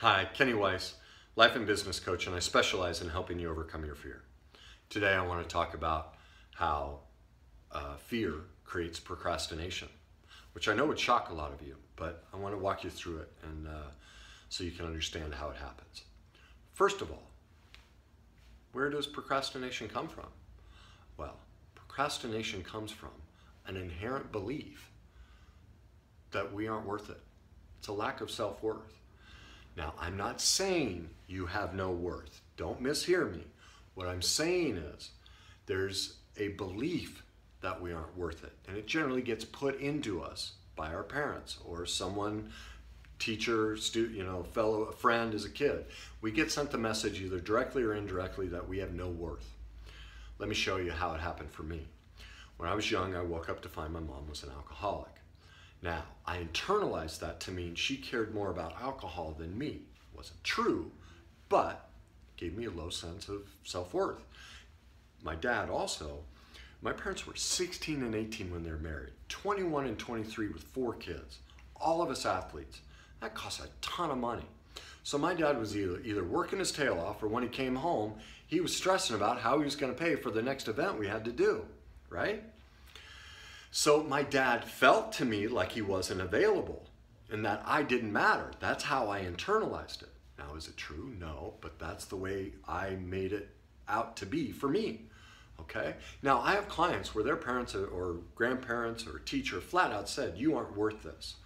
Hi, Kenny Weiss, life and business coach, and I specialize in helping you overcome your fear. Today I want to talk about how fear creates procrastination, which I know would shock a lot of you, but I want to walk you through it and so you can understand how it happens. First of all, where does procrastination come from? Well, procrastination comes from an inherent belief that we aren't worth it. It's a lack of self-worth. Now, I'm not saying you have no worth. Don't mishear me. What I'm saying is there's a belief that we aren't worth it. And it generally gets put into us by our parents or someone, teacher, student, fellow, friend as a kid. We get sent the message either directly or indirectly that we have no worth. Let me show you how it happened for me. When I was young, I woke up to find my mom was an alcoholic. Now, I internalized that to mean she cared more about alcohol than me. It wasn't true, but it gave me a low sense of self-worth. My dad also, my parents were 16 and 18 when they were married, 21 and 23 with 4 kids, all of us athletes. That cost a ton of money. So my dad was either working his tail off, or when he came home, he was stressing about how he was going to pay for the next event we had to do, right? So my dad felt to me like he wasn't available and that I didn't matter. That's how I internalized it. Now, is it true? No, but that's the way I made it out to be for me, okay? Now, I have clients where their parents or grandparents or teacher flat out said, you aren't worth this.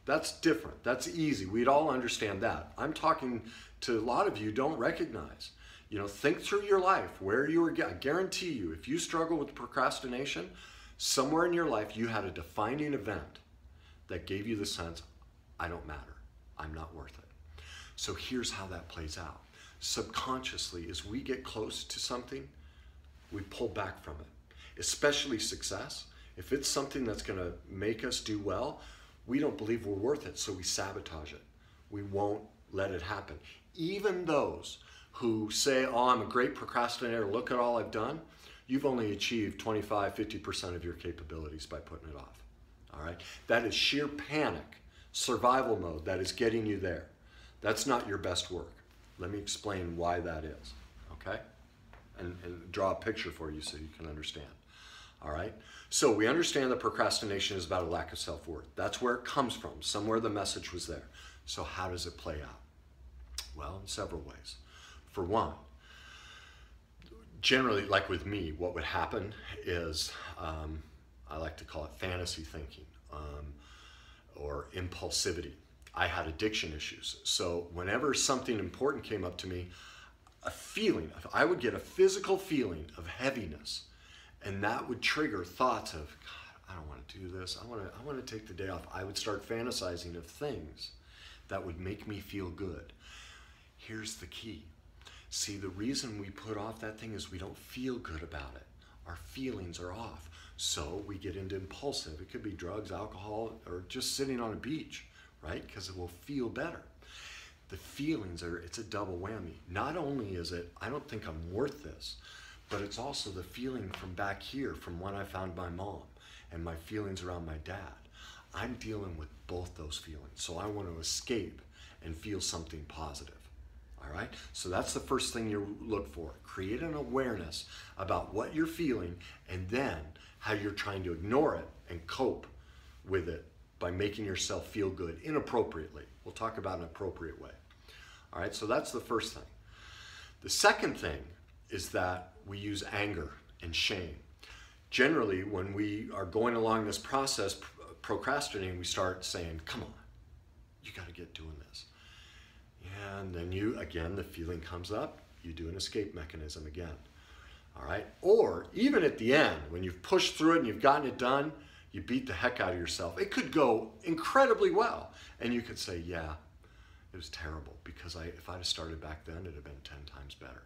That's different. That's easy. We'd all understand that. I'm talking to a lot of you don't recognize. Think through your life where you were. I guarantee you, if you struggle with procrastination, somewhere in your life, you had a defining event that gave you the sense, I don't matter, I'm not worth it. So here's how that plays out. Subconsciously, as we get close to something, we pull back from it, especially success. If it's something that's gonna make us do well, we don't believe we're worth it, so we sabotage it. We won't let it happen. Even those who say, oh, I'm a great procrastinator, look at all I've done, you've only achieved 25, 50% of your capabilities by putting it off, all right? That is sheer panic, survival mode that is getting you there. That's not your best work. Let me explain why that is, okay? And draw a picture for you so you can understand, all right? So we understand that procrastination is about a lack of self-worth. That's where it comes from. Somewhere the message was there. So how does it play out? Well, in several ways. For one, generally, like with me, what would happen is, I like to call it fantasy thinking or impulsivity. I had addiction issues. So whenever something important came up to me, I would get a physical feeling of heaviness, and that would trigger thoughts of, God, I don't want to do this. I want to take the day off. I would start fantasizing of things that would make me feel good. Here's the key. See, the reason we put off that thing is we don't feel good about it. Our feelings are off. So we get into impulsive. It could be drugs, alcohol, or just sitting on a beach, right? Because it will feel better. The feelings it's a double whammy. Not only is it, I don't think I'm worth this, but it's also the feeling from back here, from when I found my mom, and my feelings around my dad. I'm dealing with both those feelings. So I want to escape and feel something positive. All right, so that's the first thing you look for. Create an awareness about what you're feeling and then how you're trying to ignore it and cope with it by making yourself feel good inappropriately. We'll talk about an appropriate way. All right, so that's the first thing. The second thing is that we use anger and shame. Generally, when we are going along this process, procrastinating, we start saying, come on, you got to get doing this. And then again, the feeling comes up, you do an escape mechanism again, all right? Or even at the end, when you've pushed through it and you've gotten it done, you beat the heck out of yourself. It could go incredibly well. And you could say, yeah, it was terrible because if I'd have started back then, it'd have been 10 times better.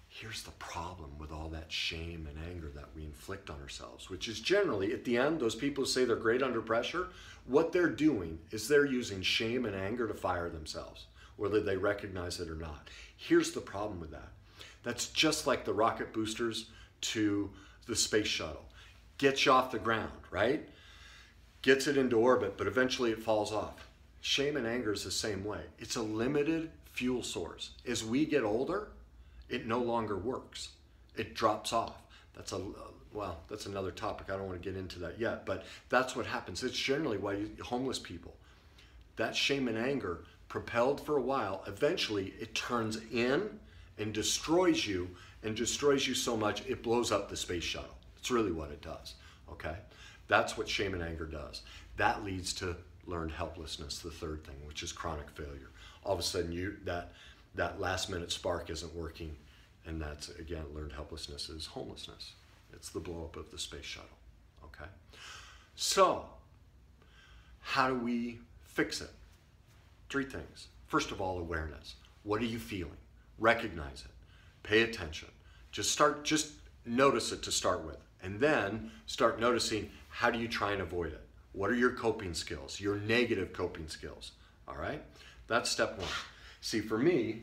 Here's the problem with all that shame and anger that we inflict on ourselves, which is generally, at the end, those people who say they're great under pressure, what they're doing is they're using shame and anger to fire themselves, whether they recognize it or not. Here's the problem with that. That's just like the rocket boosters to the space shuttle. Gets you off the ground, right? Gets it into orbit, but eventually it falls off. Shame and anger is the same way. It's a limited fuel source. As we get older, it no longer works. It drops off. That's another topic. I don't want to get into that yet, but that's what happens. It's generally why homeless people, that shame and anger propelled for a while, eventually it turns in and destroys you so much it blows up the space shuttle. It's really what it does, okay? That's what shame and anger does. That leads to learned helplessness, the third thing, which is chronic failure. All of a sudden that last minute spark isn't working, and that's, again, learned helplessness is homelessness. It's the blow up of the space shuttle, okay? So, how do we fix it? 3 things. First of all, awareness. What are you feeling? Recognize it. Pay attention. Just notice it to start with, and then start noticing, how do you try and avoid it? What are your coping skills, your negative coping skills? All right? That's step 1. See, for me,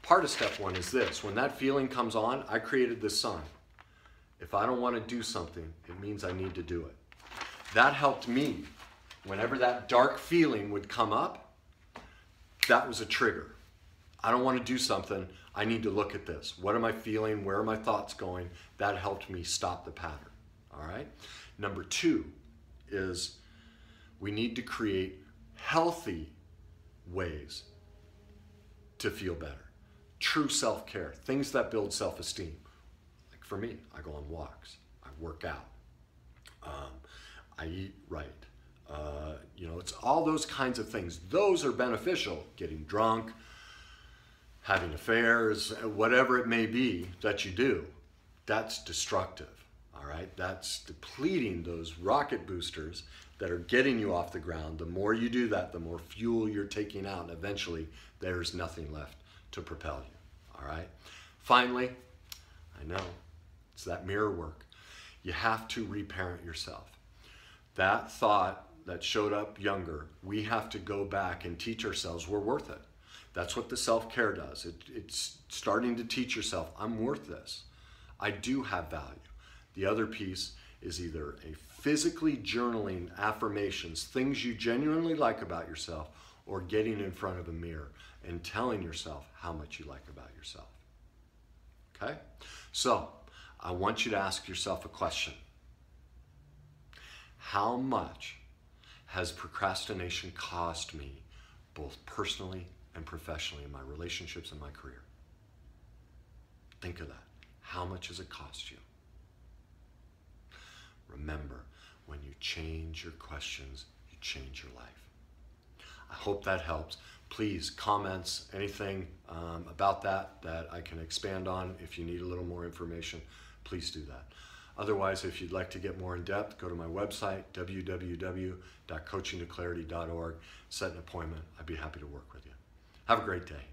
part of step 1 is this. When that feeling comes on, I created this sign. If I don't want to do something, it means I need to do it. That helped me. Whenever that dark feeling would come up, that was a trigger. I don't want to do something. I need to look at this. What am I feeling? Where are my thoughts going? That helped me stop the pattern. All right? Number 2 is we need to create healthy ways to feel better. True self-care, things that build self-esteem. Like for me, I go on walks, I work out, I eat right. It's all those kinds of things. Those are beneficial. Getting drunk, having affairs, whatever it may be that you do, that's destructive. All right, that's depleting those rocket boosters that are getting you off the ground. The more you do that, the more fuel you're taking out, and eventually there's nothing left to propel you. All right. Finally, I know it's that mirror work. You have to reparent yourself. That thought that showed up younger, we have to go back and teach ourselves we're worth it. That's what the self-care does. It's starting to teach yourself, I'm worth this. I do have value. The other piece is either a physically journaling affirmations, things you genuinely like about yourself, or getting in front of a mirror and telling yourself how much you like about yourself. Okay? So, I want you to ask yourself a question. How much has procrastination cost me, both personally and professionally, in my relationships and my career? Think of that. How much has it cost you? Remember, when you change your questions, you change your life. I hope that helps. Please, comments, anything about that I can expand on. If you need a little more information, please do that. Otherwise, if you'd like to get more in depth, go to my website, www.coachingtoclarity.org. Set an appointment. I'd be happy to work with you. Have a great day.